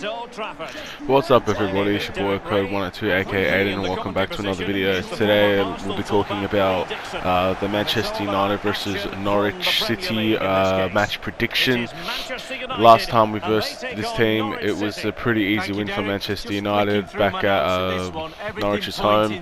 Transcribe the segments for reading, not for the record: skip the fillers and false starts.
What's up everybody, it's your boy Code102 aka Aiden, and welcome back to another video. Today we'll be talking about the Manchester United versus Norwich City match prediction. Last time we versed this team, it was a pretty easy win for Manchester United back at Norwich's home.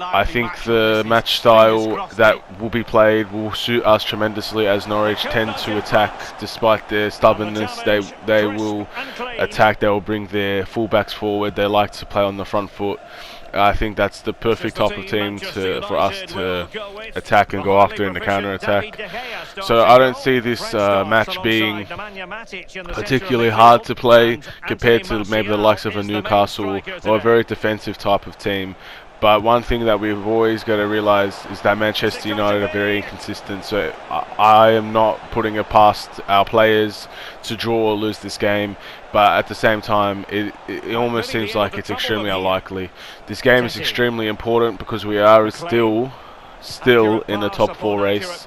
I think the match style that will be played will suit us tremendously, as Norwich tend to attack despite their stubbornness. They will attack, they will bring their fullbacks forward, they like to play on the front foot. I think that's the perfect type of team for us to attack and go after in the counter-attack. So I don't see this match being particularly hard to play compared to maybe the likes of a Newcastle or a very defensive type of team. But one thing that we've always got to realise is that Manchester United are very inconsistent, so I am not putting it past our players to draw or lose this game, but at the same time it almost seems like it's extremely unlikely. This game is extremely important because we are still in the top 4 race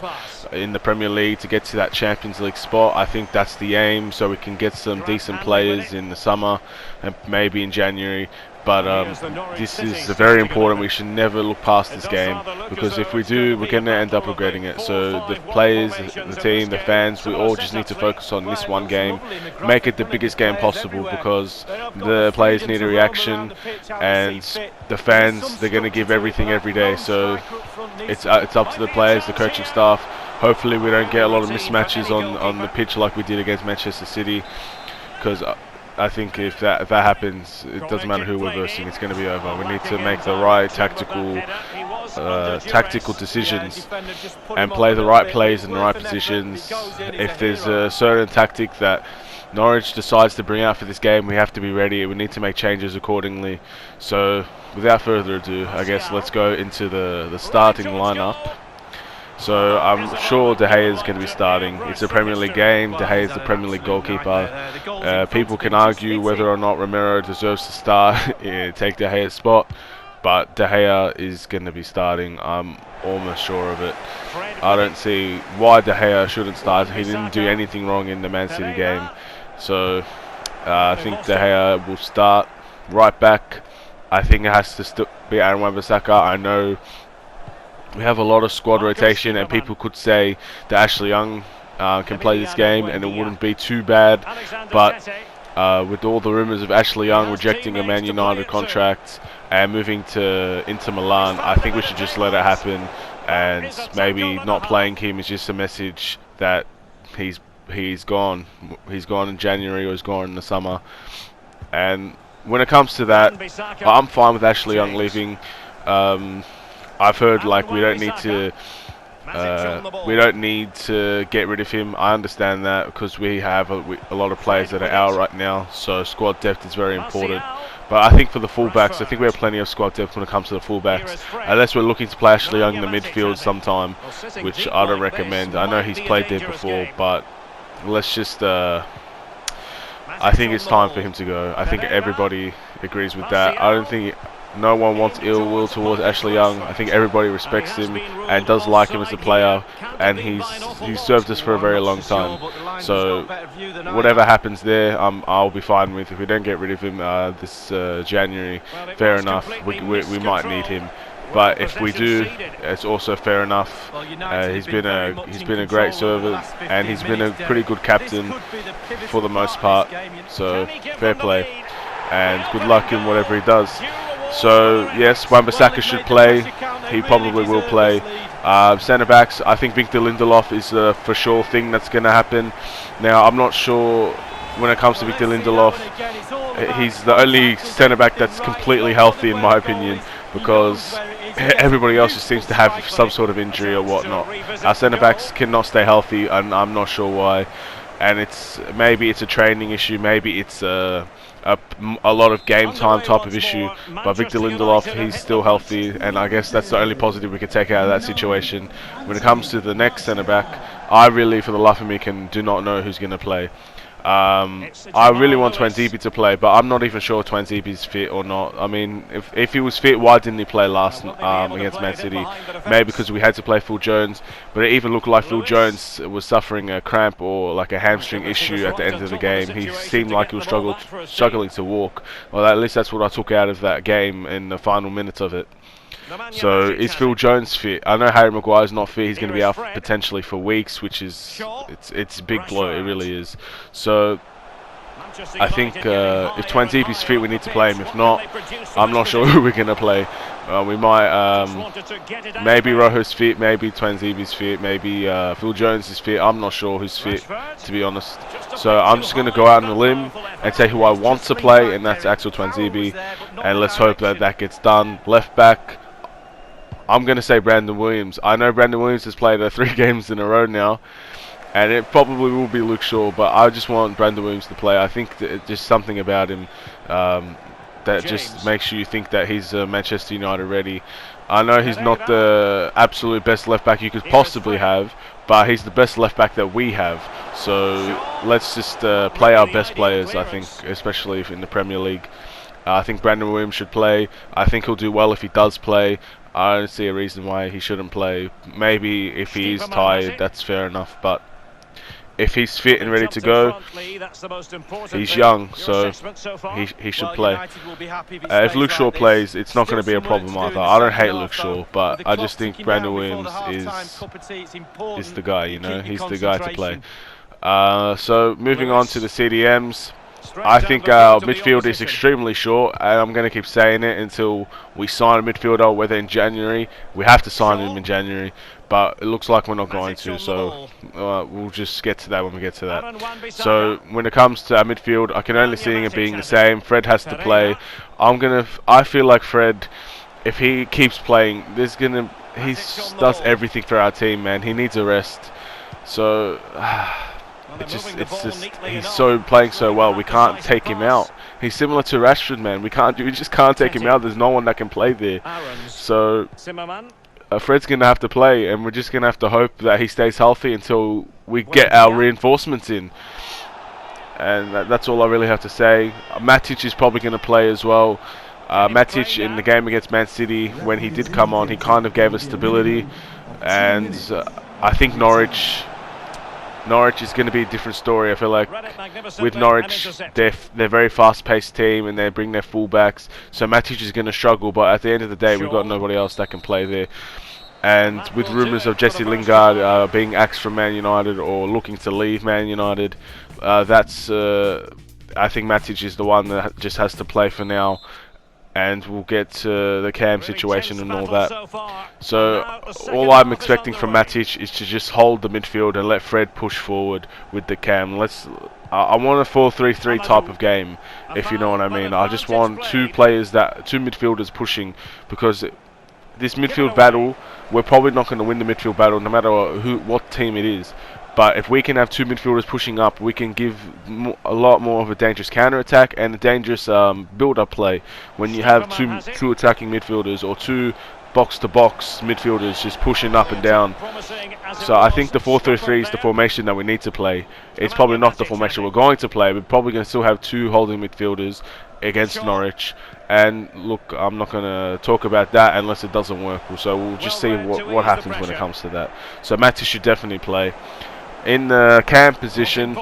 in the Premier League to get to that Champions League spot. I think that's the aim, so we can get some decent players in the summer and maybe in January. But this is very important. We should never look past this game, because if we do, we're going to end up regretting it. So the players, the team, the fans, we all just need to focus on this one game, make it the biggest game possible, because the players need a reaction, and the fans, they're going to give everything every day. So it's up to the players, the coaching staff. Hopefully we don't get a lot of mismatches on the pitch like we did against Manchester City, because I think if that happens, it doesn't matter who we're versing, it's going to be over. We need to make the right tactical decisions and play the right plays in the right positions. If there's a certain tactic that Norwich decides to bring out for this game, we have to be ready. We need to make changes accordingly. So without further ado, I guess let's go into the starting lineup. So I'm sure De Gea is going to be starting. It's a Premier League game. De Gea is the Premier League goalkeeper. People can argue whether or not Romero deserves to start, take De Gea's spot, but De Gea is going to be starting. I'm almost sure of it. I don't see why De Gea shouldn't start. He didn't do anything wrong in the Man City game. So I think De Gea will start. Right back, I think it has to be Aaron Wan-Bissaka. I know we have a lot of squad rotation, and people could say that Ashley Young can play this game and it wouldn't be too bad, but with all the rumours of Ashley Young rejecting a Man United contract and moving to Inter Milan, I think we should just let it happen, and maybe not playing him is just a message that he's gone in January, or he's gone in the summer. And when it comes to that, I'm fine with Ashley Young leaving. I've heard like we don't need to get rid of him. I understand that, because we have a lot of players that are out right now, so squad depth is very important. But I think for the fullbacks, I think we have plenty of squad depth when it comes to the fullbacks, unless we're looking to play Ashley Young in the midfield sometime, which I don't recommend. I know he's played there before, but let's just I think it's time for him to go. I think everybody agrees with that. I don't think no one wants ill will towards Ashley Young. I think everybody respects him and does like him as a player, and he's served us for a very long time. So whatever happens there, I'll be fine with. If we don't get rid of him this January, fair enough. We might need him. But if we do, it's also fair enough. He's been a great servant, and he's been a pretty good captain for the most part. So fair play, and good luck in whatever he does. So yes, Wan-Bissaka should play. He probably will play. Centre backs, I think Victor Lindelof is a for sure thing that's going to happen. Now I'm not sure when it comes to Victor Lindelof. He's the only centre back that's completely healthy in my opinion, because everybody else just seems to have some sort of injury or whatnot. Our centre backs cannot stay healthy, and I'm not sure why. And maybe it's a training issue, maybe it's a lot of game time type of issue, but Victor Lindelof, he's still healthy, and I guess that's the only positive we can take out of that situation. When it comes to the next centre back, I really, for the life of me, do not know who's going to play. I really want Twanzebe to play, but I'm not even sure Twanzebe's fit or not. I mean, if he was fit, why didn't he play last against Man City? Maybe because we had to play Phil Jones, but it even looked like Phil Jones was suffering a cramp or like a hamstring issue at the end of the game. He seemed like he was struggling to walk. Well, at least that's what I took out of that game in the final minutes of it. So is Phil Jones fit? I know Harry Maguire's not fit. He's going to be out potentially for weeks, which is it's a big blow. It really is. So I think if Twanzebe's fit, we need to play him. If not, I'm not sure who we're going to play. We might maybe Rojo's fit, maybe Twanzebe's fit, maybe Phil Jones is fit. I'm not sure who's fit, to be honest. So I'm just going to go out on a limb and say who I want to play, and that's Axel Twanzebe. And let's hope that that gets done. Left back, I'm going to say Brandon Williams. I know Brandon Williams has played 3 games in a row now, and it probably will be Luke Shaw, but I just want Brandon Williams to play. I think that just something about him that just makes you think that he's Manchester United ready. I know he's not the absolute best left back you could possibly have, but he's the best left back that we have. So let's just play our best players, I think, especially in the Premier League. I think Brandon Williams should play. I think he'll do well if he does play. I don't see a reason why he shouldn't play. Maybe if he is tired, that's fair enough, but if he's fit and ready to go, he's young, so he should play. If Luke Shaw plays, it's not going to be a problem either. I don't hate Luke Shaw, but I just think Brandon Williams is the guy, you know, he's the guy to play. So moving on to the CDMs. I think our midfield is extremely short, and I'm going to keep saying it until we sign a midfielder, whether in January. We have to sign him in January, but it looks like we're not going to, so we'll just get to that when we get to that. So when it comes to our midfield, I can only see it being the same. Fred has to play. I feel like Fred, if he keeps playing, he does everything for our team, man. He needs a rest. So he's playing so well. We can't take him out. He's similar to Rashford, man. We just can't take him out. There's no one that can play there. So Fred's gonna have to play, and we're just gonna have to hope that he stays healthy until we get our reinforcements in. And that's all I really have to say. Matic is probably gonna play as well. Matic in the game against Man City, when he did come on, he kind of gave us stability, and I think Norwich is going to be a different story. I feel like with Norwich, they're a very fast-paced team, and they bring their fullbacks. So Matic is going to struggle, but at the end of the day, we've got nobody else that can play there. And with rumours of Jesse Lingard being axed from Man United or looking to leave Man United, I think Matic is the one that just has to play for now. And we'll get to the Cam situation and all that. So all I'm expecting from Matic is to just hold the midfield and let Fred push forward with the Cam. I want a 4-3-3 type of game, if you know what I mean. I just want two midfielders pushing, because this midfield battle, we're probably not going to win the midfield battle no matter what team it is. But if we can have 2 midfielders pushing up, we can give a lot more of a dangerous counter-attack and a dangerous build-up play. When you have two attacking midfielders or 2 box-to-box midfielders just pushing up and down. So I think the 4-3-3 is the formation that we need to play. It's probably not the formation we're going to play. We're probably going to still have 2 holding midfielders against Norwich. And look, I'm not going to talk about that unless it doesn't work. So we'll just see what happens when it comes to that. So Matic should definitely play. In the Cam position,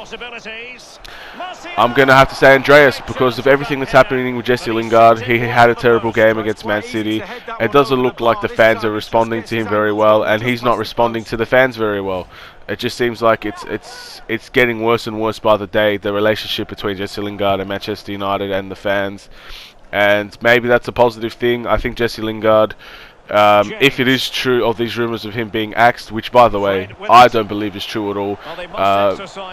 I'm going to have to say Andreas, because of everything that's happening with Jesse Lingard. He had a terrible game against Man City. It doesn't look like the fans are responding to him very well, and he's not responding to the fans very well. It just seems like it's getting worse and worse by the day, the relationship between Jesse Lingard and Manchester United and the fans. And maybe that's a positive thing. I think Jesse Lingard, if it is true of these rumours of him being axed, which by the way I don't believe is true at all,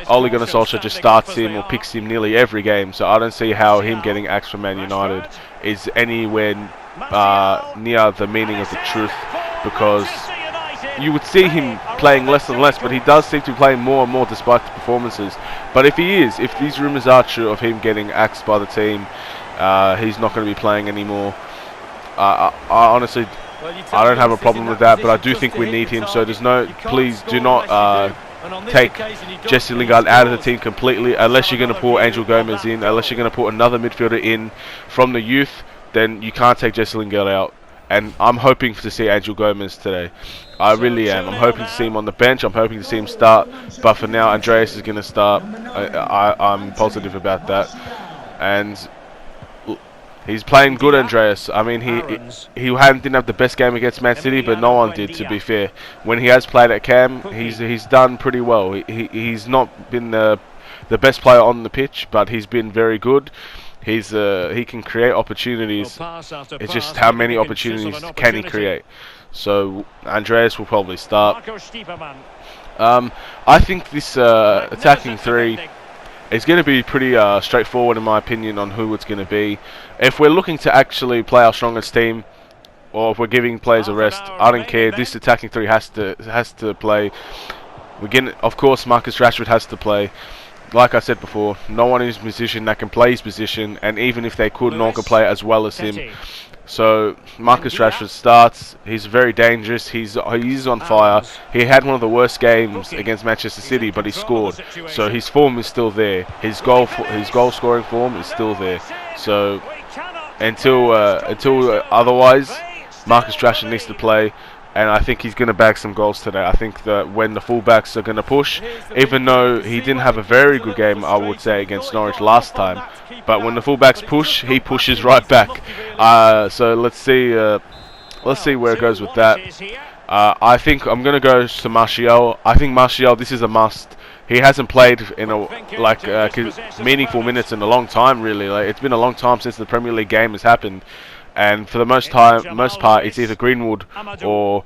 Ole Gunnar Solskjaer just starts him or picks him nearly every game, so I don't see how him getting axed from Man United is anywhere near the meaning of the truth, because you would see him playing less and less, but he does seem to be playing more and more despite the performances. But if these rumours are true of him getting axed by the team, he's not going to be playing anymore. I honestly, I don't have a problem with that, but I do think we need him. So please do not take Jesse Lingard out of the team completely, unless you're going to put Angel Gomez in, unless you're going to put another midfielder in from the youth, then you can't take Jesse Lingard out. And I'm hoping to see Angel Gomez today. I really am. I'm hoping to see him on the bench. I'm hoping to see him start. But for now, Andreas is going to start. I'm positive about that. And he's playing good, Andreas. I mean, he didn't have the best game against Man City, but no one did, to be fair. When he has played at Cam, he's done pretty well. He's not been the best player on the pitch, but he's been very good. He can create opportunities. It's just how many opportunities can he create. So Andreas will probably start. I think this attacking three is going to be pretty straightforward in my opinion on who it's going to be. If we're looking to actually play our strongest team, or if we're giving players a rest, I don't care. This attacking three has to play. Of course, Marcus Rashford has to play. Like I said before, no one in his position that can play his position, and even if they could, no one can play as well as him. So Marcus Rashford starts. He's very dangerous. He's on fire. He had one of the worst games against Manchester City, but he scored. So his form is still there. His goal scoring form is still there. So until otherwise, Marcus Rashford needs to play. And I think he's going to bag some goals today. I think that when the fullbacks are going to push, even though he didn't have a very good game, I would say, against Norwich last time, but when the fullbacks push, he pushes right back. So let's see where it goes with that. I think I'm going to go to Martial. I think Martial, this is a must. He hasn't played in meaningful minutes in a long time, really. It's been a long time since the Premier League game has happened. And for the most part, it's either Greenwood or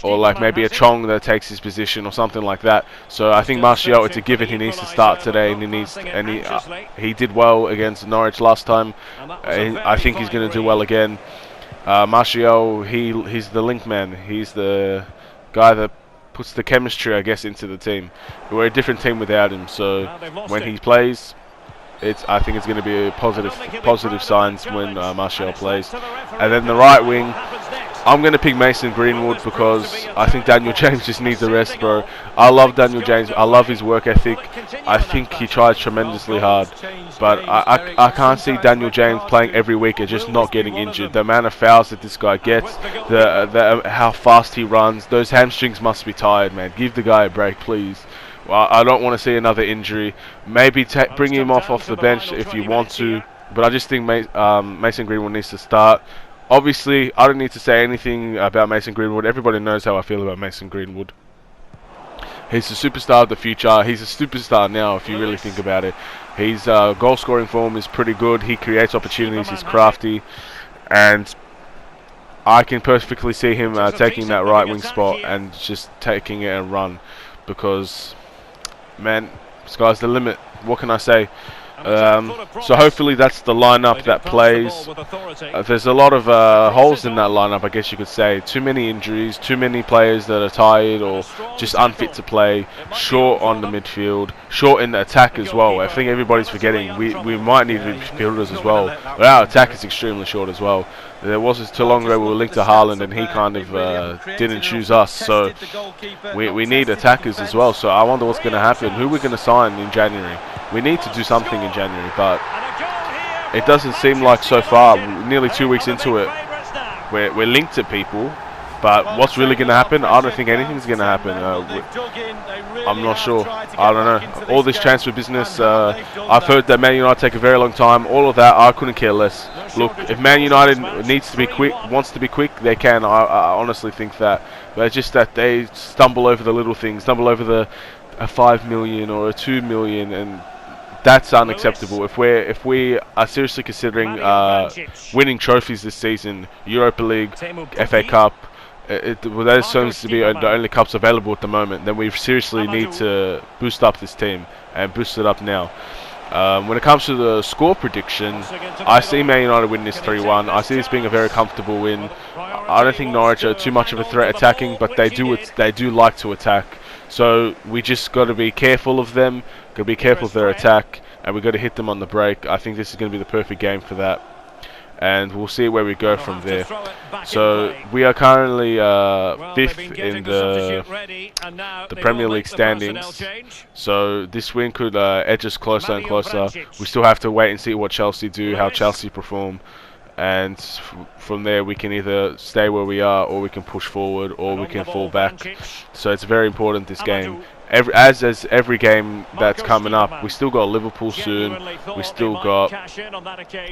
like maybe a Chong that takes his position or something like that. So I think Martial, it's a given he needs to start today, and he did well against Norwich last time. I think he's going to do well again. Martial, he's the link man. He's the guy that puts the chemistry, I guess, into the team. We're a different team without him. So when he plays, I think it's going to be a positive signs when Martial plays. And then the right wing, I'm going to pick Mason Greenwood because I think Daniel James just needs a rest, bro. I love Daniel James. I love his work ethic. I think he tries tremendously hard. But I can't see Daniel James playing every week and just not getting injured. The amount of fouls that this guy gets, how fast he runs, those hamstrings must be tired, man. Give the guy a break, please. Well, I don't want to see another injury. Maybe bring him off the bench if you want to. But I just think Mason Greenwood needs to start. Obviously, I don't need to say anything about Mason Greenwood. Everybody knows how I feel about Mason Greenwood. He's the superstar of the future. He's a superstar now, if you really think about it. His goal-scoring form is pretty good. He creates opportunities. He's crafty. And I can perfectly see him taking that right wing spot and just taking it and run. Because, man, sky's the limit. What can I say? So hopefully that's the lineup that plays. There's a lot of holes in that lineup, I guess you could say. Too many injuries, too many players that are tired or just unfit to play, short on the midfield, short in the attack as well. I think everybody's forgetting we might need midfielders as well, but our attack is extremely short as well. There wasn't too long ago we were linked to Haaland and he kind of didn't choose us, so we need attackers as well. So I wonder what's going to happen. Who we're going to sign in January? We need to do something in January, but it doesn't seem like so far, nearly 2 weeks into it, we're linked to people. But what's really going to happen? I don't think anything's going to happen. I'm not sure. I don't know. All this transfer business, I've heard that Man United take a very long time. All of that, I couldn't care less. Look, if Man United needs to be quick, wants to be quick, they can. I honestly think that. But it's just that they stumble over the little things, stumble over a 5 million or a 2 million, and that's unacceptable. If we are seriously considering winning trophies this season, Europa League, FA Cup, those seems to be the only cups available at the moment, then we seriously need to boost up this team and boost it up now. When it comes to the score prediction, I see Man United win this 3-1. I see this being a very comfortable win. I don't think Norwich are too much of a threat attacking, but they do like to attack. So we just got to be careful of them, got to be careful of their attack, and we got to hit them on the break. I think this is going to be the perfect game for that. and we'll see where we go from there. So we are currently 5th in the Premier League standings. So this win could edge us closer and closer. We still have to wait and see what Chelsea do, how Chelsea perform, and from there we can either stay where we are, or we can push forward, or we can fall back. So it's very important, this game. As every game that's coming up, we still got Liverpool soon, we still got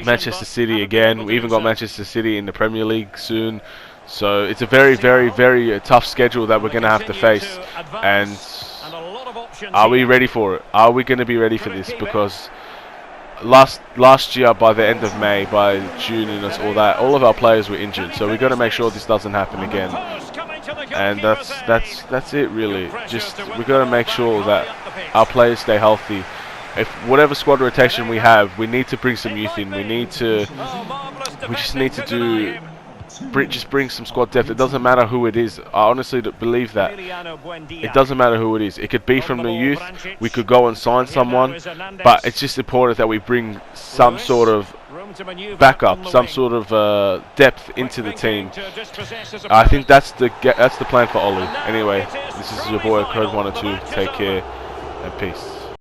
Manchester City again, we even got Manchester City in the Premier League soon. So it's a very, very, very tough schedule that we're going to have to face. And are we ready for it? Are we going to be ready for this? Because last year, by the end of May, by June and all that, all of our players were injured. So we've got to make sure this doesn't happen again. And that's it, really. Just we've got to make sure that our players stay healthy. If whatever squad rotation we have, we need to bring some youth in. We just need to bring some squad depth. It doesn't matter who it is. I honestly believe that it doesn't matter who it is. It could be from the youth. We could go and sign someone, but it's just important that we bring some sort of backup, some sort of depth into the team. I think that's the plan for Ollie. Anyway, this is your boy Code 102. Take care and peace.